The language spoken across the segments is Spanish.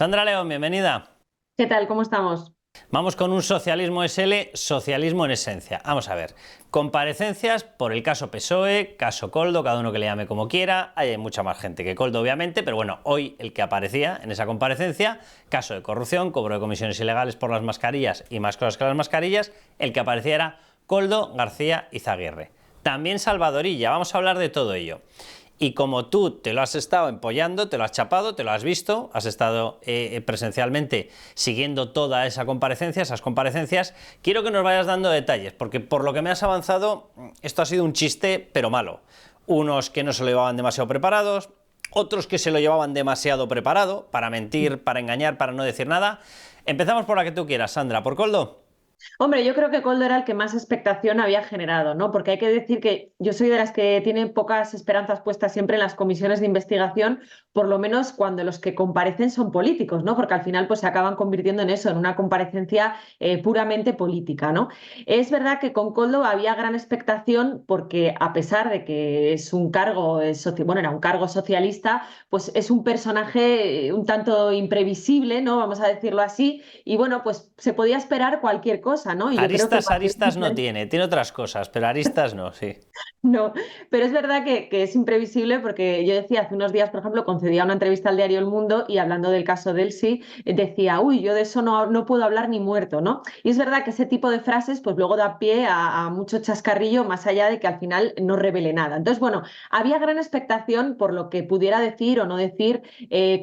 Sandra León, bienvenida. ¿Qué tal? ¿Cómo estamos? Vamos con un socialismo SL, socialismo en esencia. Vamos a ver, comparecencias por el caso PSOE, caso Koldo, cada uno que le llame como quiera. Hay mucha más gente que Koldo, obviamente, pero bueno, hoy el que aparecía en esa comparecencia, caso de corrupción, cobro de comisiones ilegales por las mascarillas y más cosas que las mascarillas, el que aparecía era Koldo García Izaguirre. También Salvadorilla, vamos a hablar de todo ello. Y como tú te lo has estado empollando, te lo has chapado, te lo has visto, has estado presencialmente siguiendo toda esa comparecencia, esas comparecencias, quiero que nos vayas dando detalles, porque por lo que me has avanzado, esto ha sido un chiste, pero malo. Unos que no se lo llevaban demasiado preparados, otros que se lo llevaban demasiado preparado, para mentir, para engañar, para no decir nada. Empezamos por la que tú quieras, Sandra, ¿por Koldo? Hombre, yo creo que Koldo era el que más expectación había generado, ¿no? Porque hay que decir que yo soy de las que tienen pocas esperanzas puestas siempre en las comisiones de investigación, por lo menos cuando los que comparecen son políticos, ¿no? Porque al final pues se acaban convirtiendo en eso, en una comparecencia puramente política, ¿no? Es verdad que con Koldo había gran expectación porque a pesar de que es un cargo, bueno, era un cargo socialista, pues es un personaje un tanto imprevisible, ¿no? Vamos a decirlo así, y bueno, pues se podía esperar cualquier cosa, ¿no? Y yo creo que Aristas no tiene otras cosas, pero aristas no, sí. no, pero es verdad que es imprevisible porque yo decía hace unos días, por ejemplo, concedía una entrevista al diario El Mundo y hablando del caso de Elsi, decía, uy, yo de eso no puedo hablar ni muerto, ¿no? Y es verdad que ese tipo de frases pues luego da pie a mucho chascarrillo más allá de que al final no revele nada. Entonces, bueno, había gran expectación por lo que pudiera decir o no decir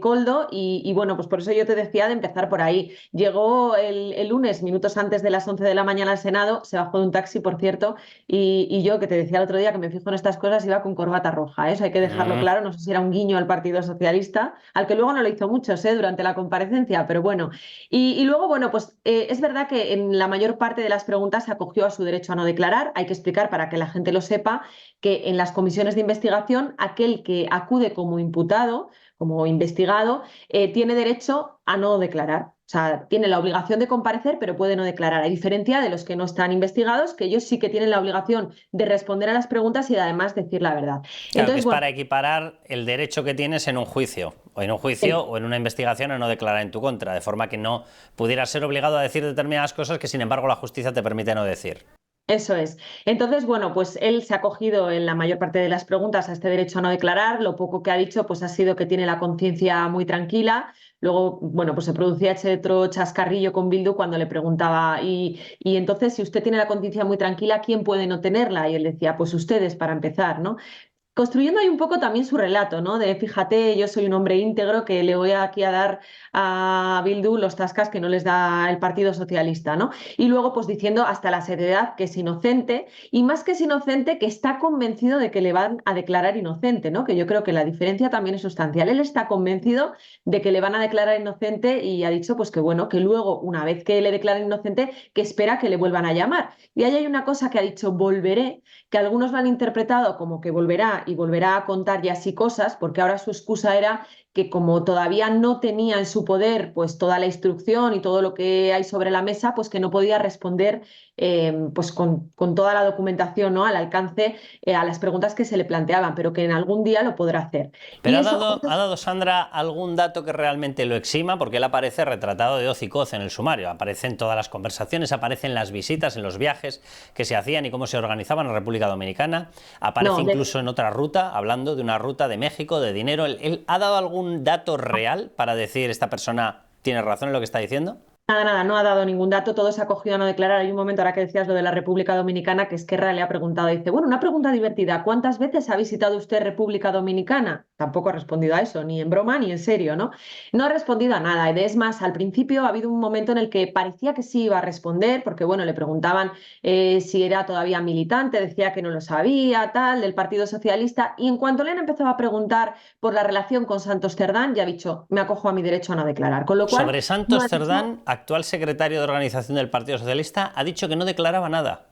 Koldo y bueno, pues por eso yo te decía de empezar por ahí. Llegó el lunes, minutos antes de las 11 de la mañana al Senado, se bajó de un taxi, por cierto, y yo que te decía el otro día que me fijo en estas cosas iba con corbata roja, ¿eh? Eso hay que dejarlo claro, no sé si era un guiño al Partido Socialista, al que luego no lo hizo muchos durante la comparecencia, pero bueno. Y luego, bueno, pues es verdad que en la mayor parte de las preguntas se acogió a su derecho a no declarar, hay que explicar para que la gente lo sepa que en las comisiones de investigación aquel que acude como imputado, como investigado, tiene derecho a no declarar. O sea, tiene la obligación de comparecer, pero puede no declarar, a diferencia de los que no están investigados, que ellos sí que tienen la obligación de responder a las preguntas y de, además decir la verdad. Claro, que Entonces, es bueno, para equiparar el derecho que tienes en un juicio, o en una investigación a no declarar en tu contra, de forma que no pudieras ser obligado a decir determinadas cosas que sin embargo la justicia te permite no decir. eso es. Entonces, bueno, pues él se ha acogido en la mayor parte de las preguntas a este derecho a no declarar. Lo poco que ha dicho, pues ha sido que tiene la conciencia muy tranquila. Luego, bueno, pues se producía ese otro chascarrillo con Bildu cuando le preguntaba, y entonces, si usted tiene la conciencia muy tranquila, ¿quién puede no tenerla? Y él decía, pues ustedes, para empezar, ¿no? Construyendo ahí un poco también su relato, ¿no? De fíjate, yo soy un hombre íntegro que le voy aquí a dar a Bildu los tascas que no les da el Partido Socialista, ¿no? Y luego pues diciendo hasta la seriedad que es inocente y más que es inocente que está convencido de que le van a declarar inocente, ¿no? Que yo creo que la diferencia también es sustancial. Él está convencido de que le van a declarar inocente y ha dicho pues que bueno, que luego una vez que le declaren inocente que espera que le vuelvan a llamar. Y ahí hay una cosa que ha dicho volveré, que algunos lo han interpretado como que volverá y volverá a contar ya así cosas, porque ahora su excusa era que como todavía no tenía en su poder pues toda la instrucción y todo lo que hay sobre la mesa, pues que no podía responder pues con toda la documentación, ¿no? Al alcance a las preguntas que se le planteaban, pero que en algún día lo podrá hacer. Pero Y eso, ha dado Sandra algún dato que realmente lo exima, porque él aparece retratado de hoz y coz en el sumario, aparece en todas las conversaciones, aparece en las visitas, en los viajes que se hacían y cómo se organizaban en la República Dominicana, aparece no, incluso en otra ruta, hablando de una ruta de México, de dinero. ¿Él ha dado algún dato real para decir esta persona tiene razón en lo que está diciendo? nada, no ha dado ningún dato, todo se ha cogido a no declarar. Hay un momento ahora que decías lo de la República Dominicana, que Esquerra le ha preguntado, dice, bueno, una pregunta divertida, ¿cuántas veces ha visitado usted República Dominicana? Tampoco ha respondido a eso, ni en broma ni en serio, ¿no? No ha respondido a nada. Es más, al principio ha habido un momento en el que parecía que sí iba a responder, porque bueno, le preguntaban si era todavía militante, decía que no lo sabía, tal, del Partido Socialista, y en cuanto le han empezado a preguntar por la relación con Santos Cerdán, ya ha dicho, me acojo a mi derecho a no declarar. Con lo cual, Sobre no Santos ha dicho Cerdán, actual secretario de organización del Partido Socialista, ha dicho que no declaraba nada.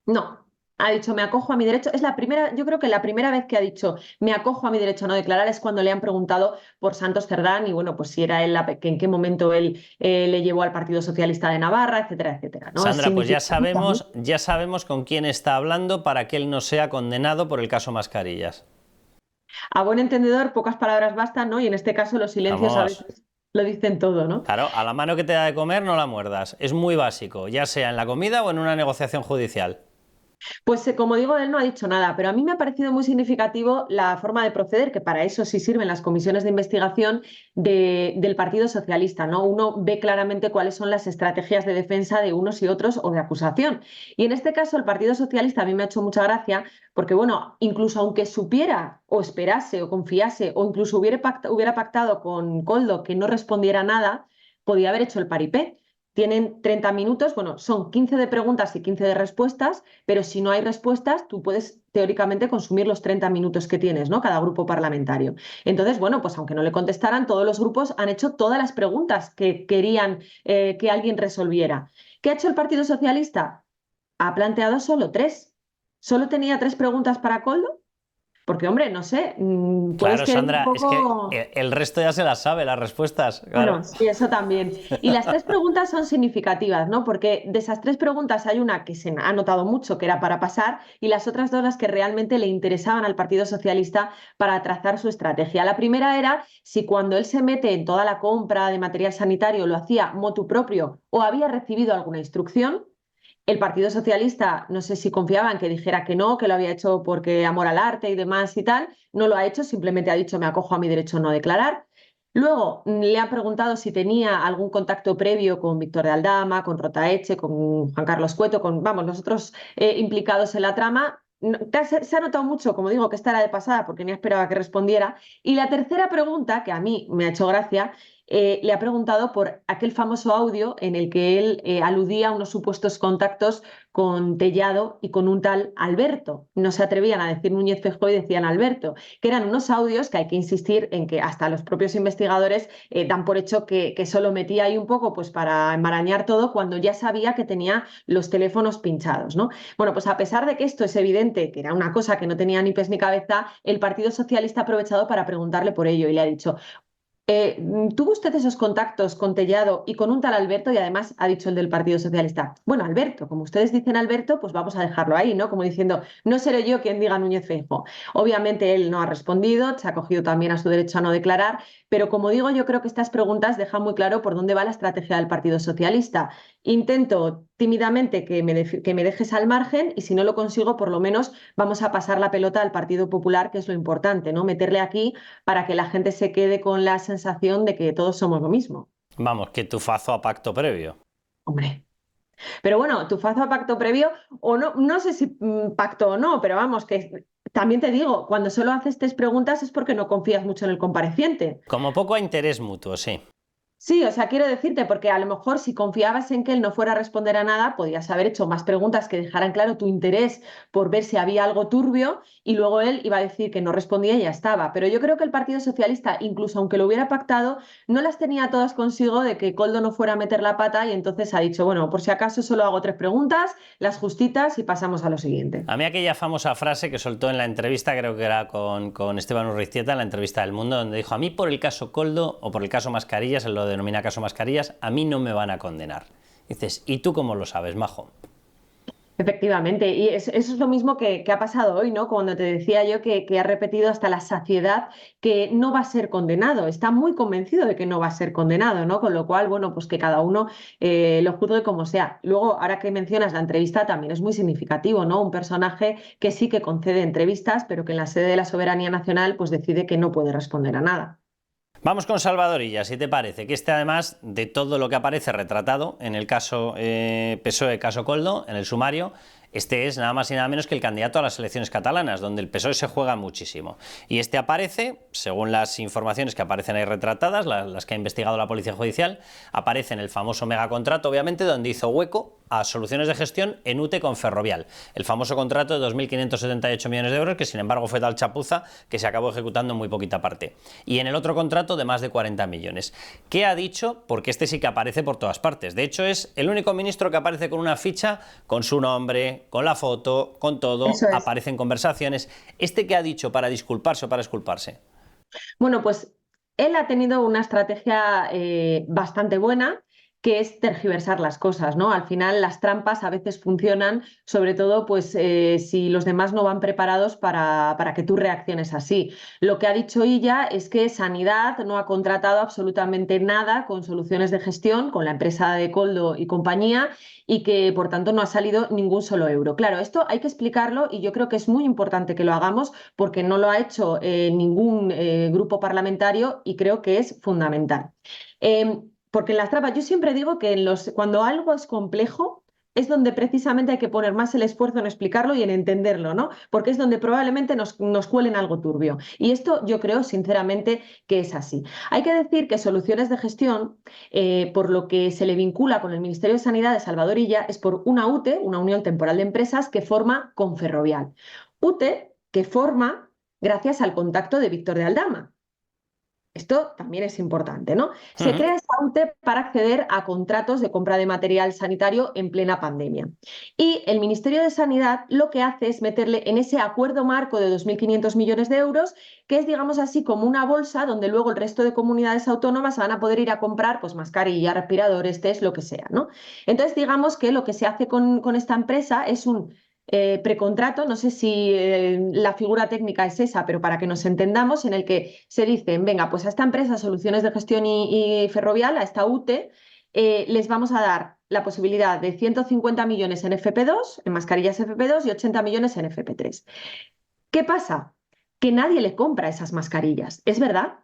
no, ha dicho me acojo a mi derecho. Es la primera, yo creo que la primera vez que ha dicho me acojo a mi derecho a no declarar es cuando le han preguntado por Santos Cerdán y bueno, pues si era él, que en qué momento él le llevó al Partido Socialista de Navarra, etcétera, etcétera. ¿No? Es Sandra, pues significativo. ya sabemos con quién está hablando para que él no sea condenado por el caso Mascarillas. A buen entendedor, pocas palabras bastan, ¿no? Y en este caso los silencios a Vamos. veces. lo dicen todo, ¿no? Claro, a la mano que te da de comer no la muerdas. Es muy básico, ya sea en la comida o en una negociación judicial. Pues como digo, él no ha dicho nada, pero a mí me ha parecido muy significativo la forma de proceder, que para eso sí sirven las comisiones de investigación del Partido Socialista, ¿no? Uno ve claramente cuáles son las estrategias de defensa de unos y otros o de acusación. Y en este caso el Partido Socialista a mí me ha hecho mucha gracia porque, bueno, incluso aunque supiera o esperase o confiase o incluso hubiera pactado con Koldo que no respondiera nada, podía haber hecho el paripé. Tienen 30 minutos, bueno, son 15 de preguntas y 15 de respuestas, pero si no hay respuestas, tú puedes teóricamente consumir los 30 minutos que tienes, ¿no? Cada grupo parlamentario. Entonces, bueno, pues aunque no le contestaran, todos los grupos han hecho todas las preguntas que querían que alguien resolviera. ¿Qué ha hecho el Partido Socialista? Ha planteado solo tres. Solo tenía tres preguntas para Koldo, porque, hombre, no sé, puedes Claro, querer un Sandra, es que poco... el resto ya se las sabe, las respuestas. Claro. Bueno, sí, eso también. Y las tres preguntas son significativas, ¿no? Porque de esas tres preguntas hay una que se ha notado mucho, que era para pasar, y las otras dos las que realmente le interesaban al Partido Socialista para trazar su estrategia. La primera era si cuando él se mete en toda la compra de material sanitario lo hacía motu propio o había recibido alguna instrucción. El Partido Socialista, no sé si confiaba en que dijera que no, que lo había hecho porque amor al arte y demás y tal. No lo ha hecho, simplemente ha dicho me acojo a mi derecho a no declarar. Luego le han preguntado si tenía algún contacto previo con Víctor de Aldama, con Rotaeche, con Juan Carlos Cueto, con, vamos, los otros implicados en la trama. Se ha notado mucho, como digo, que esta era de pasada porque ni esperaba que respondiera. Y la tercera pregunta, que a mí me ha hecho gracia, le ha preguntado por aquel famoso audio en el que él aludía a unos supuestos contactos con Tellado y con un tal Alberto. No se atrevían a decir Núñez Feijóo y decían Alberto, que eran unos audios que hay que insistir en que hasta los propios investigadores dan por hecho que solo metía ahí un poco pues para enmarañar todo cuando ya sabía que tenía los teléfonos pinchados, ¿no? Bueno, pues a pesar de que esto es evidente, que era una cosa que no tenía ni pies ni cabeza, el Partido Socialista ha aprovechado para preguntarle por ello y le ha dicho, ¿tuvo usted esos contactos con Tellado y con un tal Alberto? Y además ha dicho el del Partido Socialista, bueno, Alberto, como ustedes dicen Alberto, pues vamos a dejarlo ahí, ¿no? Como diciendo, no seré yo quien diga Núñez Feijóo. Obviamente él no ha respondido, se ha acogido también a su derecho a no declarar, pero como digo, yo creo que estas preguntas dejan muy claro por dónde va la estrategia del Partido Socialista. Intento tímidamente que me dejes al margen y si no lo consigo, por lo menos vamos a pasar la pelota al Partido Popular, que es lo importante, ¿no? Meterle aquí para que la gente se quede con la sensación de que todos somos lo mismo. Vamos, que tufazo a pacto previo. Hombre. Pero bueno, tu fazo a pacto previo, o no, no sé si pacto o no, pero vamos, que también te digo, cuando solo haces tres preguntas es porque no confías mucho en el compareciente. Como poco a interés mutuo, sí. Sí, o sea, quiero decirte, porque a lo mejor si confiabas en que él no fuera a responder a nada, podías haber hecho más preguntas que dejaran claro tu interés por ver si había algo turbio y luego él iba a decir que no respondía y ya estaba. Pero yo creo que el Partido Socialista, incluso aunque lo hubiera pactado, no las tenía todas consigo de que Koldo no fuera a meter la pata y entonces ha dicho, bueno, por si acaso solo hago tres preguntas, las justitas y pasamos a lo siguiente. A mí aquella famosa frase que soltó en la entrevista, creo que era con Esteban Urriztieta, en la entrevista del Mundo, donde dijo, a mí por el caso Koldo o por el caso Mascarillas, él lo denomina caso Mascarillas, a mí no me van a condenar. Dices, ¿y tú cómo lo sabes, majo? Efectivamente, y eso es lo mismo que ha pasado hoy, ¿no? Cuando te decía yo que ha repetido hasta la saciedad que no va a ser condenado, está muy convencido de que no va a ser condenado, ¿no? Con lo cual, bueno, pues que cada uno lo juzgue como sea. Luego, ahora que mencionas la entrevista, también es muy significativo, ¿no? Un personaje que sí que concede entrevistas, pero que en la sede de la soberanía nacional, pues decide que no puede responder a nada. Vamos con Salvadorilla, si te parece, que además de todo lo que aparece retratado en el caso PSOE, caso Koldo, en el sumario, este es nada más y nada menos que el candidato a las elecciones catalanas, donde el PSOE se juega muchísimo. Y este aparece, según las informaciones que aparecen ahí retratadas, las que ha investigado la Policía Judicial, aparece en el famoso megacontrato, obviamente, donde hizo hueco a soluciones de gestión en UTE con Ferrovial. El famoso contrato de 2.578 millones de euros, que sin embargo fue tal chapuza que se acabó ejecutando en muy poquita parte. Y en el otro contrato de más de 40 millones. ¿Qué ha dicho? Porque este sí que aparece por todas partes. De hecho, es el único ministro que aparece con una ficha, con su nombre, con la foto, con todo, Eso es. aparece en conversaciones. ¿Este qué ha dicho para disculparse o para exculparse? Bueno, pues él ha tenido una estrategia bastante buena, que es tergiversar las cosas, ¿no? Al final las trampas a veces funcionan, sobre todo pues si los demás no van preparados para que tú reacciones así. Lo que ha dicho ella es que Sanidad no ha contratado absolutamente nada con Soluciones de Gestión, con la empresa de Coldo y compañía, y que por tanto no ha salido ningún solo euro. Claro, esto hay que explicarlo y yo creo que es muy importante que lo hagamos porque no lo ha hecho ningún grupo parlamentario y creo que es fundamental. Porque en las trampas, yo siempre digo que cuando algo es complejo, es donde precisamente hay que poner más el esfuerzo en explicarlo y en entenderlo, ¿no? Porque es donde probablemente nos cuelen algo turbio. Y esto yo creo sinceramente que es así. Hay que decir que Soluciones de Gestión, por lo que se le vincula con el Ministerio de Sanidad de Salvador Illa, es por una UTE, una Unión Temporal de Empresas, que forma con Ferrovial. UTE que forma gracias al contacto de Víctor de Aldama. Esto también es importante, ¿no? Se crea esta UTE para acceder a contratos de compra de material sanitario en plena pandemia. Y el Ministerio de Sanidad lo que hace es meterle en ese acuerdo marco de 2.500 millones de euros, que es, digamos así, como una bolsa donde luego el resto de comunidades autónomas van a poder ir a comprar pues, mascarillas, respiradores, test, lo que sea, ¿no? Entonces, digamos que lo que se hace con esta empresa es un precontrato, no sé si la figura técnica es esa, pero para que nos entendamos, en el que se dicen, venga, pues a esta empresa Soluciones de Gestión y Ferrovial, a esta UTE, les vamos a dar la posibilidad de 150 millones en FP2, en mascarillas FP2 y 80 millones en FP3. ¿Qué pasa? Que nadie le compra esas mascarillas, ¿es verdad?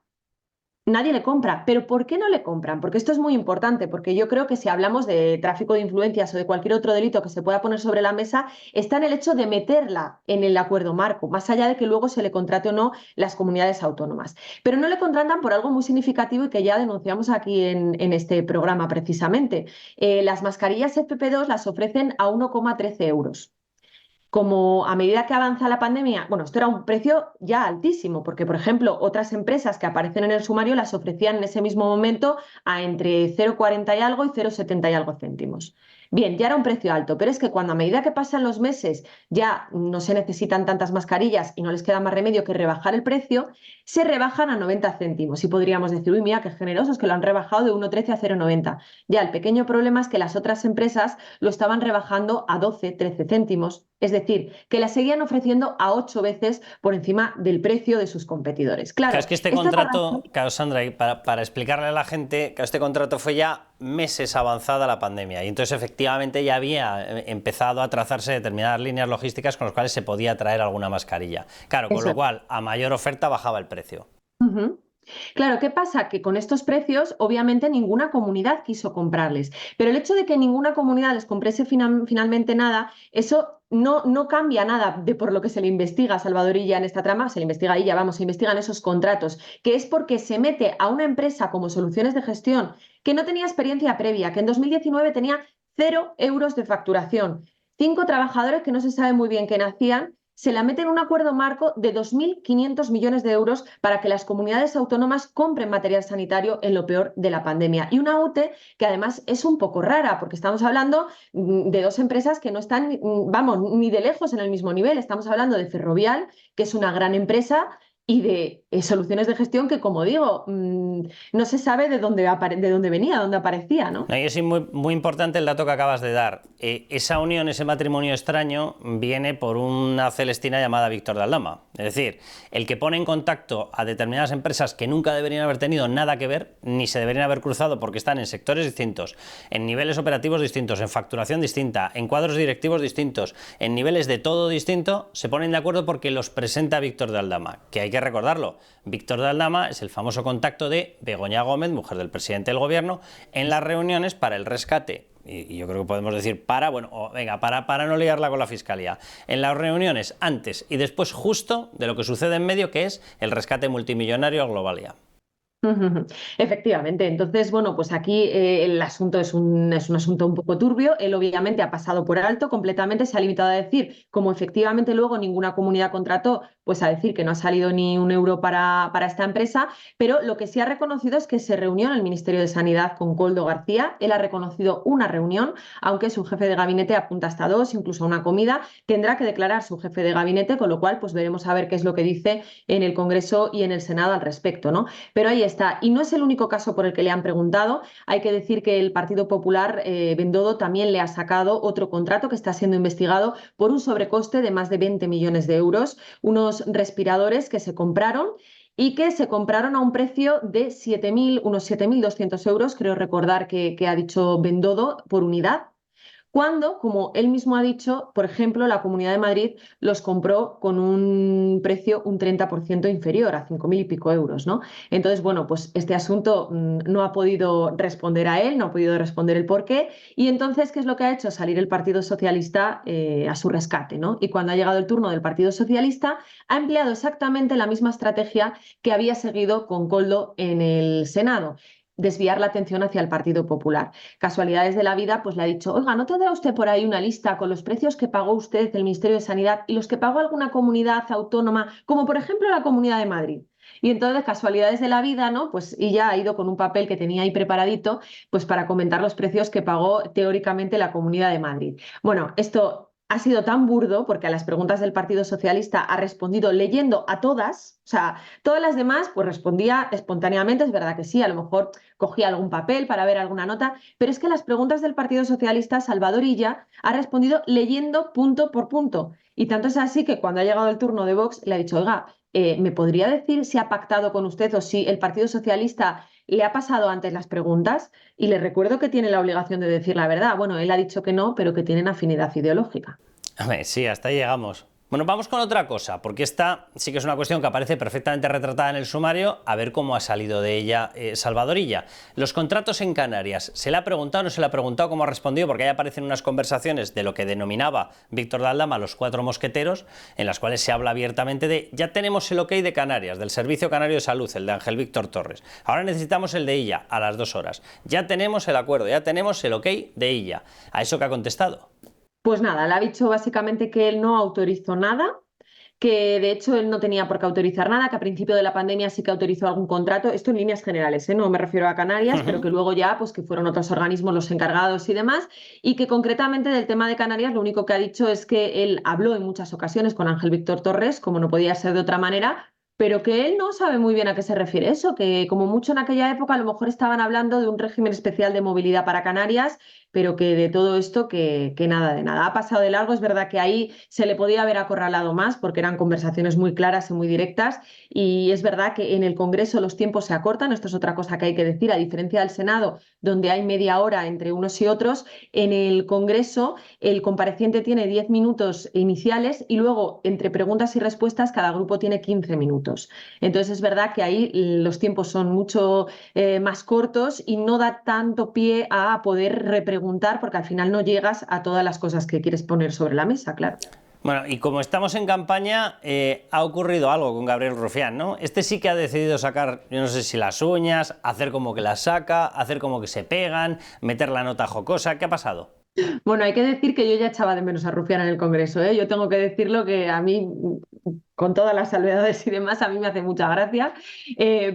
Nadie le compra. ¿Pero por qué no le compran? Porque esto es muy importante, porque yo creo que si hablamos de tráfico de influencias o de cualquier otro delito que se pueda poner sobre la mesa, está en el hecho de meterla en el acuerdo marco, más allá de que luego se le contrate o no las comunidades autónomas. Pero no le contratan por algo muy significativo y que ya denunciamos aquí en este programa precisamente. Las mascarillas FP2 las ofrecen a 1,13 euros. Como a medida que avanza la pandemia, bueno, esto era un precio ya altísimo, porque, por ejemplo, otras empresas que aparecen en el sumario las ofrecían en ese mismo momento a entre 0,40 y algo y 0,70 y algo céntimos. Bien, ya era un precio alto, pero es que cuando a medida que pasan los meses ya no se necesitan tantas mascarillas y no les queda más remedio que rebajar el precio, se rebajan a 90 céntimos. Y podríamos decir, uy, mira, qué generosos que lo han rebajado de 1,13 a 0,90. Ya, el pequeño problema es que las otras empresas lo estaban rebajando a 12, 13 céntimos. Es decir, que la seguían ofreciendo a 8 veces por encima del precio de sus competidores. Claro, es que este esto contrato, claro, Sandra, y para explicarle a la gente, que este contrato fue ya meses avanzada la pandemia y entonces efectivamente ya había empezado a trazarse determinadas líneas logísticas con las cuales se podía traer alguna mascarilla. Claro, con lo cual a mayor oferta bajaba el precio. Claro, ¿qué pasa? Que con estos precios, obviamente, ninguna comunidad quiso comprarles. Pero el hecho de que ninguna comunidad les comprase finalmente nada, eso no cambia nada de por lo que se le investiga a Salvador Illa en esta trama, se le investiga a Illa, vamos, se investigan esos contratos, que es porque se mete a una empresa como Soluciones de Gestión que no tenía experiencia previa, que en 2019 tenía 0 euros de facturación, 5 trabajadores que no se sabe muy bien qué hacían, se la mete en un acuerdo marco de 2.500 millones de euros para que las comunidades autónomas compren material sanitario en lo peor de la pandemia. Y una UTE que además es un poco rara, porque estamos hablando de dos empresas que no están, vamos, ni de lejos en el mismo nivel. Estamos hablando de Ferrovial, que es una gran empresa, y de Soluciones de Gestión que, como digo, no se sabe de dónde venía, dónde aparecía, ¿no? No, y es muy, muy importante el dato que acabas de dar. Esa unión, ese matrimonio extraño, viene por una celestina llamada Víctor de Aldama. Es decir, el que pone en contacto a determinadas empresas que nunca deberían haber tenido nada que ver, ni se deberían haber cruzado porque están en sectores distintos, en niveles operativos distintos, en facturación distinta, en cuadros directivos distintos, en niveles de todo distinto, se ponen de acuerdo porque los presenta Víctor de Aldama, que hay que recordarlo. Víctor de Aldama es el famoso contacto de Begoña Gómez, mujer del presidente del gobierno, en las reuniones para el rescate, y yo creo que podemos decir para no liarla con la fiscalía, en las reuniones antes y después justo de lo que sucede en medio, que es el rescate multimillonario a Globalia. Efectivamente, entonces, bueno, pues aquí el asunto es un asunto un poco turbio. Él obviamente ha pasado por alto completamente, se ha limitado a decir, como efectivamente luego ninguna comunidad contrató, pues a decir que no ha salido ni un euro para esta empresa, pero lo que sí ha reconocido es que se reunió en el Ministerio de Sanidad con Koldo García. Él ha reconocido una reunión, aunque su jefe de gabinete apunta hasta 2, incluso a una comida. Tendrá que declarar su jefe de gabinete, con lo cual pues veremos a ver qué es lo que dice en el Congreso y en el Senado al respecto, ¿no? Pero ahí está. Y no es el único caso por el que le han preguntado. Hay que decir que el Partido Popular, Bendodo, también le ha sacado otro contrato que está siendo investigado por un sobrecoste de más de 20 millones de euros, unos respiradores que se compraron y que se compraron a un precio de unos 7.200 euros, creo recordar que ha dicho Bendodo, por unidad, cuando, como él mismo ha dicho, por ejemplo, la Comunidad de Madrid los compró con un precio un 30% inferior, a 5.000 y pico euros, ¿no? Entonces, bueno, pues este asunto no ha podido responder a él, no ha podido responder el por qué, y entonces, ¿qué es lo que ha hecho? Salir el Partido Socialista a su rescate, ¿no? Y cuando ha llegado el turno del Partido Socialista, ha empleado exactamente la misma estrategia que había seguido con Koldo en el Senado: desviar la atención hacia el Partido Popular. Casualidades de la vida, pues le ha dicho: oiga, ¿no tendrá usted por ahí una lista con los precios que pagó usted del Ministerio de Sanidad y los que pagó alguna comunidad autónoma, como por ejemplo la Comunidad de Madrid? Y entonces, casualidades de la vida, ¿no? Pues y ya ha ido con un papel que tenía ahí preparadito, pues para comentar los precios que pagó teóricamente la Comunidad de Madrid. Bueno, esto ha sido tan burdo porque a las preguntas del Partido Socialista ha respondido leyendo a todas, o sea, todas las demás pues respondía espontáneamente, es verdad que sí, a lo mejor cogía algún papel para ver alguna nota, pero es que las preguntas del Partido Socialista, Salvador Illa ha respondido leyendo punto por punto. Y tanto es así que cuando ha llegado el turno de Vox le ha dicho: oiga, ¿me podría decir si ha pactado con usted o si el Partido Socialista le ha pasado antes las preguntas? Y le recuerdo que tiene la obligación de decir la verdad. Bueno, él ha dicho que no, pero que tienen afinidad ideológica. A ver, sí, hasta ahí llegamos. Bueno, vamos con otra cosa, porque esta sí que es una cuestión que aparece perfectamente retratada en el sumario, a ver cómo ha salido de ella Salvador Illa. Los contratos en Canarias, ¿se le ha preguntado, no se le ha preguntado, cómo ha respondido? Porque ahí aparecen unas conversaciones de lo que denominaba Víctor de Aldama los 4 mosqueteros, en las cuales se habla abiertamente de: ya tenemos el ok de Canarias, del Servicio Canario de Salud, el de Ángel Víctor Torres, ahora necesitamos el de Illa, a las 2 horas. Ya tenemos el acuerdo, ya tenemos el ok de Illa. ¿A eso qué ha contestado? Pues nada, le ha dicho básicamente que él no autorizó nada, que de hecho él no tenía por qué autorizar nada, que a principio de la pandemia sí que autorizó algún contrato, esto en líneas generales, no me refiero a Canarias, pero que luego ya pues que fueron otros organismos los encargados y demás, y que concretamente del tema de Canarias lo único que ha dicho es que él habló en muchas ocasiones con Ángel Víctor Torres, como no podía ser de otra manera, pero que él no sabe muy bien a qué se refiere eso, que como mucho en aquella época a lo mejor estaban hablando de un régimen especial de movilidad para Canarias, pero que de todo esto que nada de nada. Ha pasado de largo, es verdad que ahí se le podía haber acorralado más porque eran conversaciones muy claras y muy directas, y es verdad que en el Congreso los tiempos se acortan, esto es otra cosa que hay que decir, a diferencia del Senado, donde hay media hora entre unos y otros, en el Congreso el compareciente tiene 10 minutos iniciales y luego entre preguntas y respuestas cada grupo tiene 15 minutos. Entonces es verdad que ahí los tiempos son mucho más cortos y no da tanto pie a poder repreguntar, porque al final no llegas a todas las cosas que quieres poner sobre la mesa, claro. Bueno, y como estamos en campaña, ha ocurrido algo con Gabriel Rufián, ¿no? Este sí que ha decidido sacar, yo no sé si las uñas, hacer como que las saca, hacer como que se pegan, meter la nota jocosa. ¿Qué ha pasado? Bueno, hay que decir que yo ya echaba de menos a Rufián en el Congreso, ¿eh? Yo tengo que decirlo que a mí, con todas las salvedades y demás, a mí me hace mucha gracia,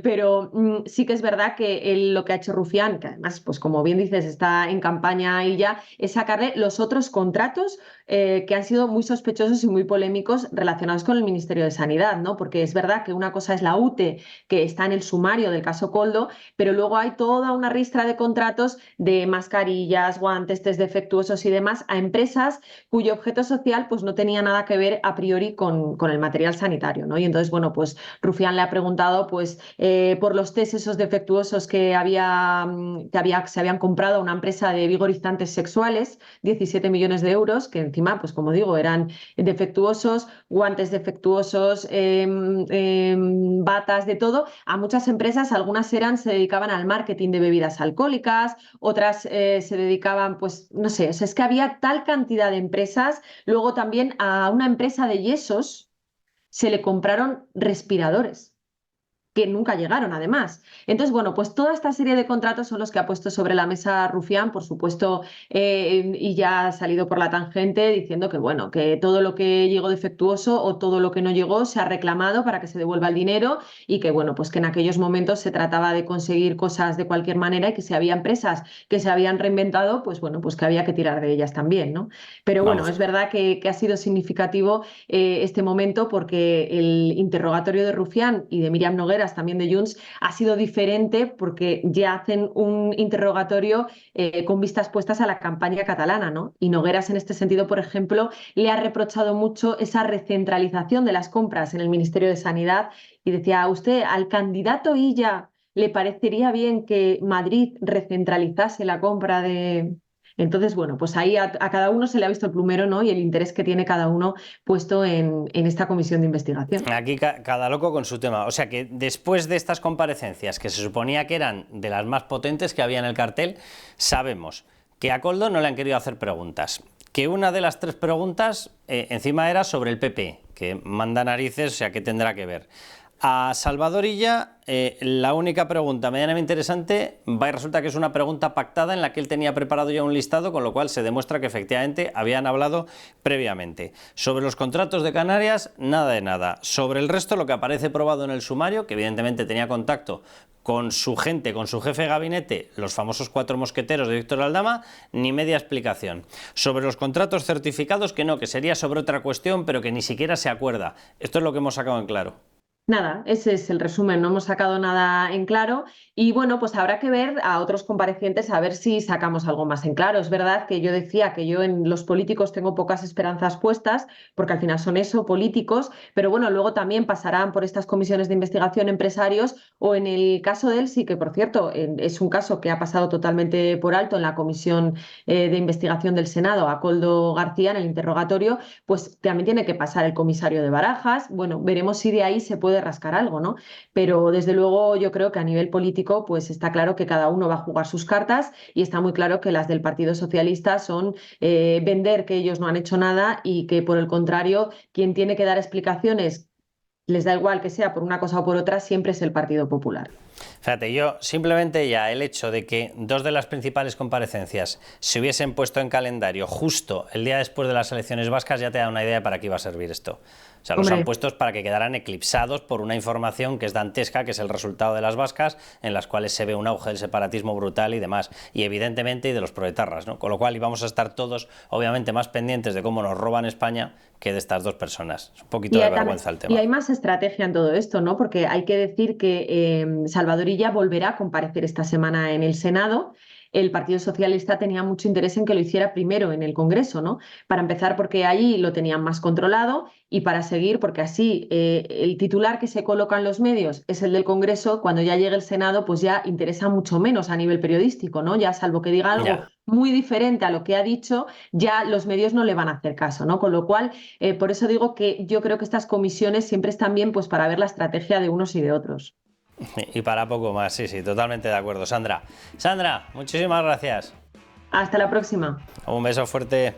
pero sí que es verdad que lo que ha hecho Rufián, que además, pues como bien dices, está en campaña y ya, es sacarle los otros contratos que han sido muy sospechosos y muy polémicos relacionados con el Ministerio de Sanidad, ¿no? Porque es verdad que una cosa es la UTE, que está en el sumario del caso Koldo, pero luego hay toda una ristra de contratos de mascarillas, guantes, test defectuosos y demás a empresas cuyo objeto social pues no tenía nada que ver a priori con el material sanitario, ¿no? Y entonces, bueno, pues Rufián le ha preguntado pues por los test esos defectuosos que se habían comprado a una empresa de vigorizantes sexuales, 17 millones de euros, que encima, pues como digo, eran defectuosos, guantes defectuosos, batas, de todo, a muchas empresas. Algunas se dedicaban al marketing de bebidas alcohólicas, otras se dedicaban, pues no sé, o sea, es que había tal cantidad de empresas. Luego también a una empresa de yesos se le compraron respiradores que nunca llegaron, además. Entonces, bueno, pues toda esta serie de contratos son los que ha puesto sobre la mesa Rufián, por supuesto, y ya ha salido por la tangente diciendo que, bueno, que todo lo que llegó defectuoso o todo lo que no llegó se ha reclamado para que se devuelva el dinero, y que, bueno, pues que en aquellos momentos se trataba de conseguir cosas de cualquier manera y que si había empresas que se habían reinventado, pues bueno, pues que había que tirar de ellas también, ¿no? Pero bueno, Vamos. es verdad que ha sido significativo este momento, porque el interrogatorio de Rufián y de Míriam Noguera compañeras también de Junts, ha sido diferente porque ya hacen un interrogatorio con vistas puestas a la campaña catalana, ¿no? Y Nogueras, en este sentido, por ejemplo, le ha reprochado mucho esa recentralización de las compras en el Ministerio de Sanidad y decía: ¿a usted, al candidato Illa, le parecería bien que Madrid recentralizase la compra de...? Entonces, bueno, pues ahí a cada uno se le ha visto el plumero, ¿no? Y el interés que tiene cada uno puesto en esta comisión de investigación. Aquí cada loco con su tema. O sea que después de estas comparecencias, que se suponía que eran de las más potentes que había en el cartel, sabemos que a Koldo no le han querido hacer preguntas. Que una de las 3 preguntas encima era sobre el PP, que manda narices, o sea, ¿qué tendrá que ver? A Salvador Illa, la única pregunta medianamente interesante va y resulta que es una pregunta pactada en la que él tenía preparado ya un listado, con lo cual se demuestra que efectivamente habían hablado previamente. Sobre los contratos de Canarias, nada de nada. Sobre el resto, lo que aparece probado en el sumario, que evidentemente tenía contacto con su gente, con su jefe de gabinete, los famosos 4 mosqueteros de Víctor Aldama, ni media explicación. Sobre los contratos certificados, que no, que sería sobre otra cuestión, pero que ni siquiera se acuerda. Esto es lo que hemos sacado en claro. Nada, ese es el resumen, no hemos sacado nada en claro y bueno, pues habrá que ver a otros comparecientes a ver si sacamos algo más en claro. Es verdad que yo decía que yo en los políticos tengo pocas esperanzas puestas, porque al final son eso, políticos, pero bueno, luego también pasarán por estas comisiones de investigación empresarios o en el caso de él, sí que por cierto, es un caso que ha pasado totalmente por alto en la comisión de investigación del Senado, a Koldo García en el interrogatorio, pues también tiene que pasar el comisario de Barajas. Bueno, veremos si de ahí se puede rascar algo, ¿no? Pero desde luego yo creo que a nivel político pues está claro que cada uno va a jugar sus cartas y está muy claro que las del Partido Socialista son vender que ellos no han hecho nada y que por el contrario quien tiene que dar explicaciones, les da igual que sea por una cosa o por otra, siempre es el Partido Popular. Fíjate, yo simplemente ya el hecho de que 2 de las principales comparecencias se hubiesen puesto en calendario justo el día después de las elecciones vascas ya te da una idea de para qué iba a servir esto. O sea, los han puesto para que quedaran eclipsados por una información que es dantesca, que es el resultado de las vascas, en las cuales se ve un auge del separatismo brutal y demás, y evidentemente y de los proetarras, ¿no? Con lo cual íbamos a estar todos, obviamente, más pendientes de cómo nos roban España que de estas 2 personas. Es un poquito de vergüenza el tema. Y hay más estrategia en todo esto, ¿no? Porque hay que decir que Salvador Illa volverá a comparecer esta semana en el Senado. El Partido Socialista tenía mucho interés en que lo hiciera primero en el Congreso, ¿no? Para empezar porque allí lo tenían más controlado y para seguir porque así el titular que se coloca en los medios es el del Congreso, cuando ya llegue el Senado pues ya interesa mucho menos a nivel periodístico, ¿no? Ya salvo que diga algo muy diferente a lo que ha dicho, ya los medios no le van a hacer caso, ¿no? Con lo cual, por eso digo que yo creo que estas comisiones siempre están bien pues para ver la estrategia de unos y de otros. Y para poco más, sí, totalmente de acuerdo. Sandra, muchísimas gracias. Hasta la próxima. Un beso fuerte.